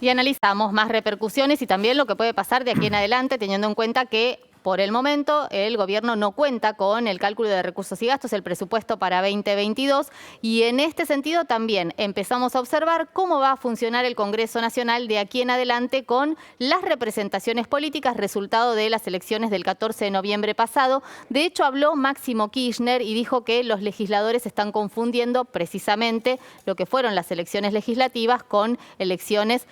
Y analizamos más repercusiones y también lo que puede pasar de aquí en adelante, teniendo en cuenta que por el momento el gobierno no cuenta con el cálculo de recursos y gastos, el presupuesto para 2022, y en este sentido también empezamos a observar cómo va a funcionar el Congreso Nacional de aquí en adelante con las representaciones políticas resultado de las elecciones del 14 de noviembre pasado. De hecho, habló Máximo Kirchner y dijo que los legisladores están confundiendo precisamente lo que fueron las elecciones legislativas con elecciones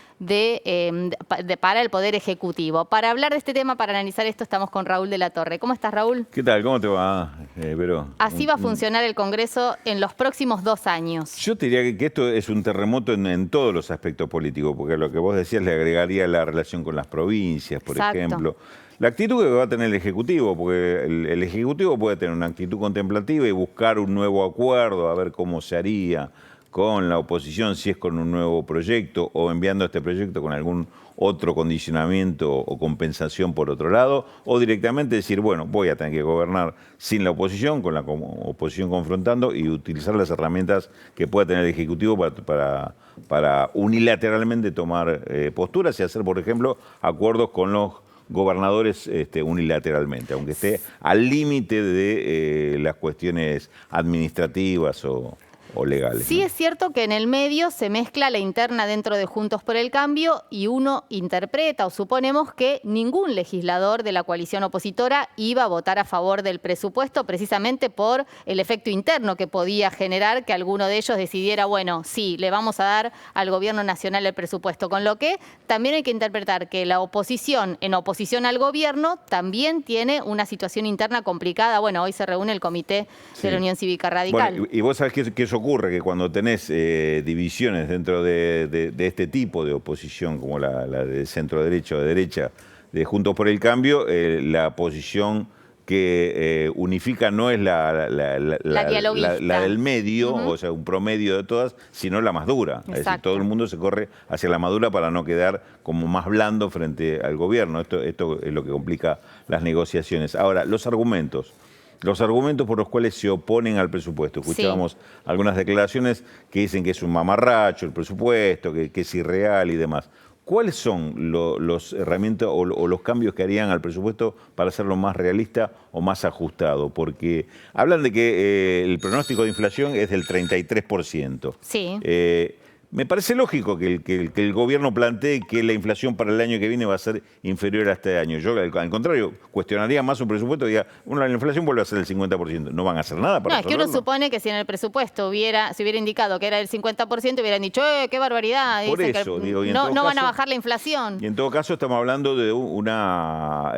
para el Poder Ejecutivo. Para hablar de este tema, para analizar esto, estamos con Raúl de la Torre. ¿Cómo estás, Raúl? ¿Qué tal? ¿Cómo te va, Vero? Así va a funcionar el Congreso en los próximos 2 años. Yo te diría que esto es un terremoto en todos los aspectos políticos, porque lo que vos decías le agregaría la relación con las provincias, por ejemplo. La actitud que va a tener el Ejecutivo, porque el Ejecutivo puede tener una actitud contemplativa y buscar un nuevo acuerdo, a ver cómo se haría con la oposición, si es con un nuevo proyecto o enviando este proyecto con algún otro condicionamiento o compensación por otro lado, o directamente decir, bueno, voy a tener que gobernar sin la oposición, con la oposición confrontando y utilizar las herramientas que pueda tener el Ejecutivo para unilateralmente tomar posturas y hacer, por ejemplo, acuerdos con los gobernadores unilateralmente, aunque esté al límite de las cuestiones administrativas o legales. Sí, ¿no? es cierto que en el medio se mezcla la interna dentro de Juntos por el Cambio y uno interpreta o suponemos que ningún legislador de la coalición opositora iba a votar a favor del presupuesto precisamente por el efecto interno que podía generar que alguno de ellos decidiera, bueno, sí, le vamos a dar al gobierno nacional el presupuesto. Con lo que también hay que interpretar que la oposición, en oposición al gobierno, también tiene una situación interna complicada. Bueno, hoy se reúne el comité de la Unión Cívica Radical. Bueno, y vos sabés que eso ocurre, que cuando tenés divisiones dentro de este tipo de oposición, como la de centro derecha o de derecha, de Juntos por el Cambio, la posición que unifica no es la del medio, o sea, un promedio de todas, sino la más dura. Es decir, todo el mundo se corre hacia la más dura para no quedar como más blando frente al gobierno. Esto es lo que complica las negociaciones. Ahora, los argumentos por los cuales se oponen al presupuesto. Escuchábamos algunas declaraciones que dicen que es un mamarracho el presupuesto, que es irreal y demás. ¿Cuáles son los herramientas o los cambios que harían al presupuesto para hacerlo más realista o más ajustado? Porque hablan de que el pronóstico de inflación es del 33%. Sí. Me parece lógico que el gobierno plantee que la inflación para el año que viene va a ser inferior a este año. Yo, al contrario, cuestionaría más un presupuesto que diga, la inflación vuelve a ser el 50%. No van a hacer nada para resolverlo. Es que uno supone que si en el presupuesto se hubiera indicado que era el 50%, hubieran dicho, qué barbaridad. Por eso, digo, no van a bajar la inflación. Y en todo caso estamos hablando de una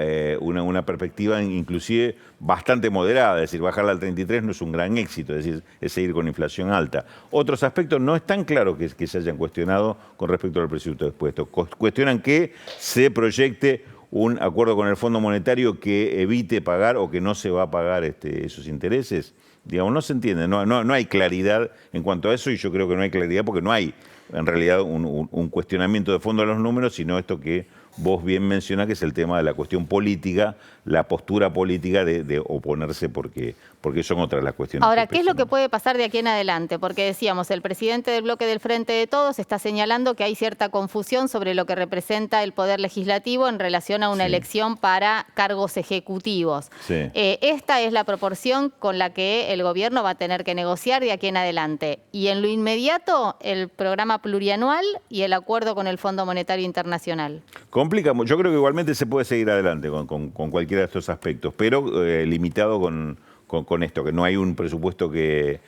perspectiva inclusive bastante moderada, es decir, bajarla al 33 no es un gran éxito, es decir, es seguir con inflación alta. Otros aspectos no es tan claro que se hayan cuestionado con respecto al presupuesto. Cuestionan que se proyecte un acuerdo con el Fondo Monetario que evite pagar o que no se va a pagar esos intereses. Digamos, no se entiende, no hay claridad en cuanto a eso, y yo creo que no hay claridad porque no hay en realidad un cuestionamiento de fondo de los números, sino esto que vos bien mencionás, que es el tema de la cuestión política, la postura política de oponerse porque son otras las cuestiones. Ahora, ¿qué es lo que puede pasar de aquí en adelante? Porque decíamos, el presidente del bloque del Frente de Todos está señalando que hay cierta confusión sobre lo que representa el Poder Legislativo en relación a una elección para cargos ejecutivos. Esta es la proporción con la que el gobierno va a tener que negociar de aquí en adelante. Y en lo inmediato, el programa plurianual y el acuerdo con el Fondo Monetario Internacional. Complica, yo creo que igualmente se puede seguir adelante con cualquiera de estos aspectos, pero limitado con esto, que no hay un presupuesto que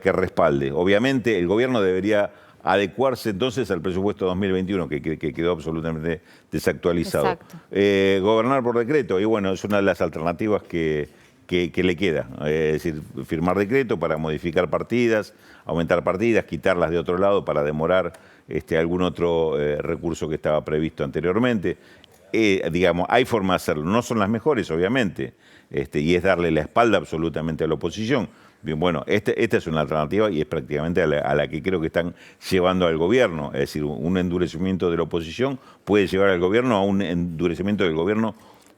respalde. Obviamente el gobierno debería adecuarse entonces al presupuesto 2021, que quedó absolutamente desactualizado. Gobernar por decreto, y bueno, es una de las alternativas que le queda. Es decir, firmar decreto para modificar partidas, aumentar partidas, quitarlas de otro lado para demorar algún otro recurso que estaba previsto anteriormente. Digamos, hay forma de hacerlo. No son las mejores, obviamente, y es darle la espalda absolutamente a la oposición. Bien, bueno, esta es una alternativa y es prácticamente a la que creo que están llevando al gobierno. Es decir, un endurecimiento de la oposición puede llevar al gobierno a un endurecimiento del gobierno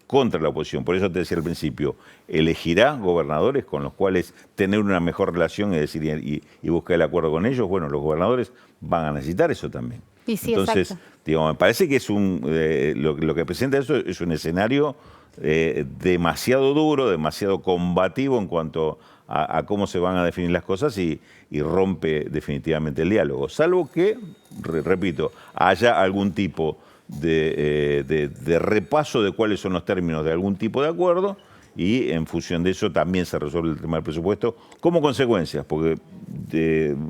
contra la oposición. Por eso te decía al principio, elegirá gobernadores con los cuales tener una mejor relación, es decir, y buscar el acuerdo con ellos. Bueno, los gobernadores van a necesitar eso también. Sí, entonces, Digo, me parece que es lo que presenta eso es un escenario demasiado duro, demasiado combativo en cuanto a cómo se van a definir las cosas y rompe definitivamente el diálogo. Salvo que, repito, haya algún tipo de repaso de cuáles son los términos de algún tipo de acuerdo y en función de eso también se resuelve el tema del presupuesto como consecuencias, porque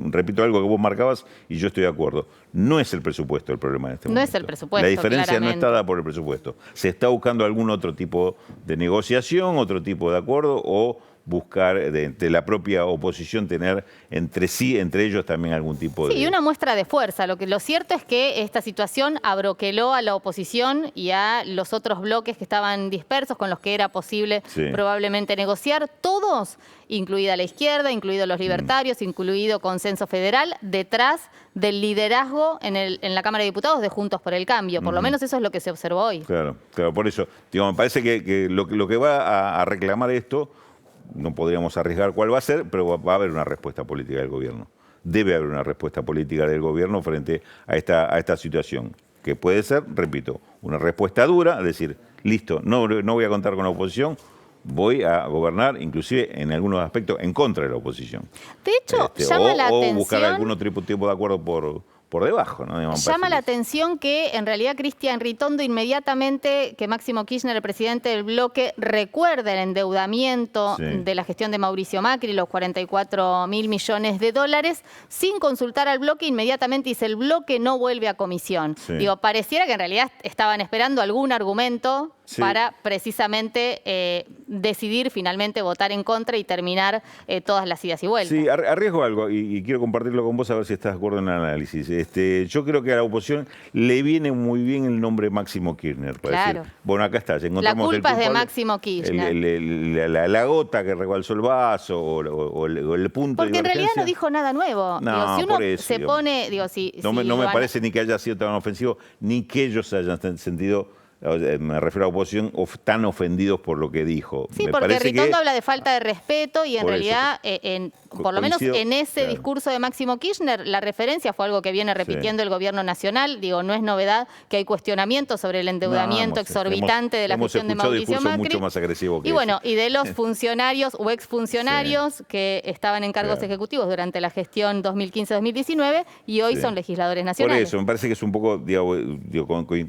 repito algo que vos marcabas y yo estoy de acuerdo, no es el presupuesto el problema en este momento. No es el presupuesto, la diferencia claramente. no está dada por el presupuesto, se está buscando algún otro tipo de negociación, otro tipo de acuerdo o buscar de la propia oposición tener entre sí, entre ellos también algún tipo de... Sí, y una muestra de fuerza. Lo cierto es que esta situación abroqueló a la oposición y a los otros bloques que estaban dispersos, con los que era posible probablemente negociar, todos, incluida la izquierda, incluidos los libertarios, incluido Consenso Federal, detrás del liderazgo en la Cámara de Diputados de Juntos por el Cambio. Por lo menos eso es lo que se observó hoy. Claro, por eso. Digo, me parece que lo que va a reclamar esto, no podríamos arriesgar cuál va a ser, pero va a haber una respuesta política del gobierno. Debe haber una respuesta política del gobierno frente a esta situación, que puede ser, repito, una respuesta dura, es decir, listo, no voy a contar con la oposición, voy a gobernar, inclusive en algunos aspectos, en contra de la oposición. De hecho, llama la atención... O buscar algún otro tipo de acuerdo por debajo, ¿no? Llama la atención que en realidad Cristian Ritondo inmediatamente, que Máximo Kirchner, el presidente del bloque, recuerda el endeudamiento de la gestión de Mauricio Macri, los 44.000 millones de dólares, sin consultar al bloque, inmediatamente dice el bloque no vuelve a comisión. Digo, pareciera que en realidad estaban esperando algún argumento para precisamente decidir finalmente votar en contra y terminar todas las idas y vueltas. Sí, arriesgo algo y quiero compartirlo con vos a ver si estás de acuerdo en el análisis. Yo creo que a la oposición le viene muy bien el nombre Máximo Kirchner. Para decir, bueno, acá está. La culpa es de Máximo Kirchner. La gota que rebalsó el vaso o el punto Porque de en realidad no dijo nada nuevo. No, si uno por eso, se pone... no me parece ni que haya sido tan ofensivo, ni que ellos se hayan sentido... Me refiero a la oposición, tan ofendidos por lo que dijo. Sí, porque Ritondo habla de falta de respeto y en realidad, por lo menos en ese discurso de Máximo Kirchner, la referencia fue algo que viene repitiendo el gobierno nacional. Digo, no es novedad que hay cuestionamientos sobre el endeudamiento exorbitante de la gestión de Mauricio Macri. Mucho más agresivo que y bueno, y de los funcionarios o exfuncionarios que estaban en cargos ejecutivos durante la gestión 2015-2019 y hoy son legisladores nacionales. Por eso, me parece que es un poco,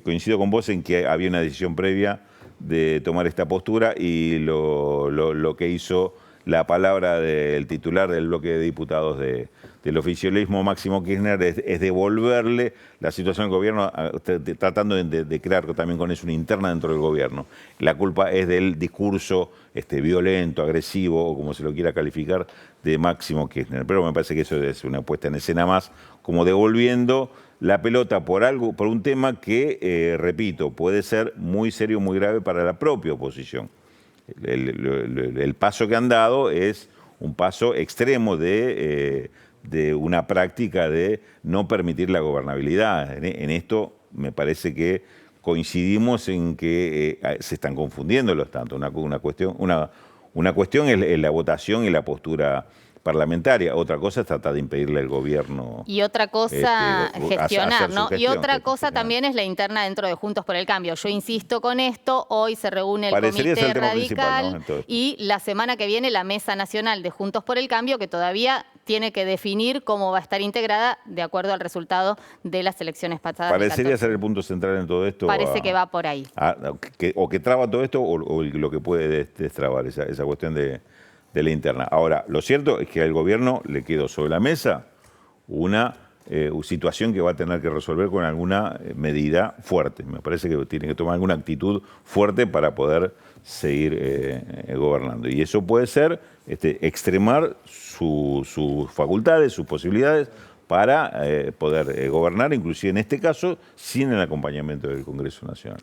coincido con vos en que había una decisión previa de tomar esta postura y lo que hizo la palabra del titular del bloque de diputados del oficialismo, Máximo Kirchner, es devolverle la situación al gobierno, tratando de crear también con eso una interna dentro del gobierno. La culpa es del discurso violento, agresivo, o como se lo quiera calificar, de Máximo Kirchner. Pero me parece que eso es una puesta en escena más, como devolviendo la pelota por un tema que, repito, puede ser muy serio, muy grave para la propia oposición. El paso que han dado es un paso extremo de una práctica de no permitir la gobernabilidad. En esto me parece que coincidimos en que se están confundiendo los tantos. Una cuestión es la votación y la postura parlamentaria. Otra cosa es tratar de impedirle al gobierno... Y otra cosa, gestionar, ¿no? Gestión, y otra cosa también es la interna dentro de Juntos por el Cambio. Yo insisto con esto, hoy se reúne el Comité Radical, ¿no? Y la semana que viene la Mesa Nacional de Juntos por el Cambio, que todavía tiene que definir cómo va a estar integrada de acuerdo al resultado de las elecciones pasadas. Parecería ser el punto central en todo esto. Parece que va por ahí. O que traba todo esto o lo que puede destrabar esa cuestión de la interna. Ahora, lo cierto es que al gobierno le quedó sobre la mesa una situación que va a tener que resolver con alguna medida fuerte. Me parece que tiene que tomar alguna actitud fuerte para poder seguir gobernando. Y eso puede ser extremar sus facultades, sus posibilidades para poder gobernar, inclusive en este caso, sin el acompañamiento del Congreso Nacional.